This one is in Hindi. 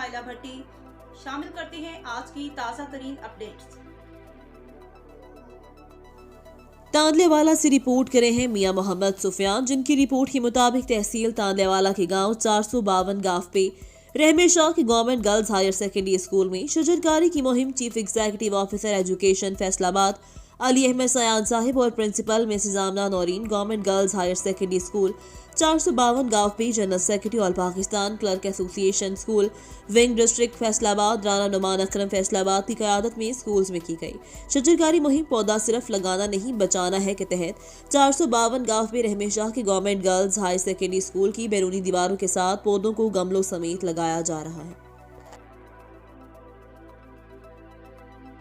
आयला भट्टी। शामिल करते हैं आज की ताजा तरीन अपडेट्स। तांदलेवाला से रिपोर्ट करे हैं मियां मोहम्मद सुफियान, जिनकी रिपोर्ट के मुताबिक तहसील तांदलेवाला के गांव 452 गांव पे रहमे शाह की government girls higher secondary school में शजरकारी की मुहिम chief executive officer education Faisalabad Ali Ahmad Sayan Sahib और principal Mrs Amna Naureen government girls higher secondary school 452 गांव पे general secretary all Pakistan clerk association school wing district Faisalabad Rana Noman Akram Faisalabad की क़यादत में स्कूल्स में की गई। शजरकारी मुहिम पौधा सिर्फ लगाना नहीं बचाना है के तहत 452 गांव पे रहमे शाह की government girls higher secondary school की बैरूनी दीवारों के साथ पौधों को गमलों समेत लगाया जा रहा है।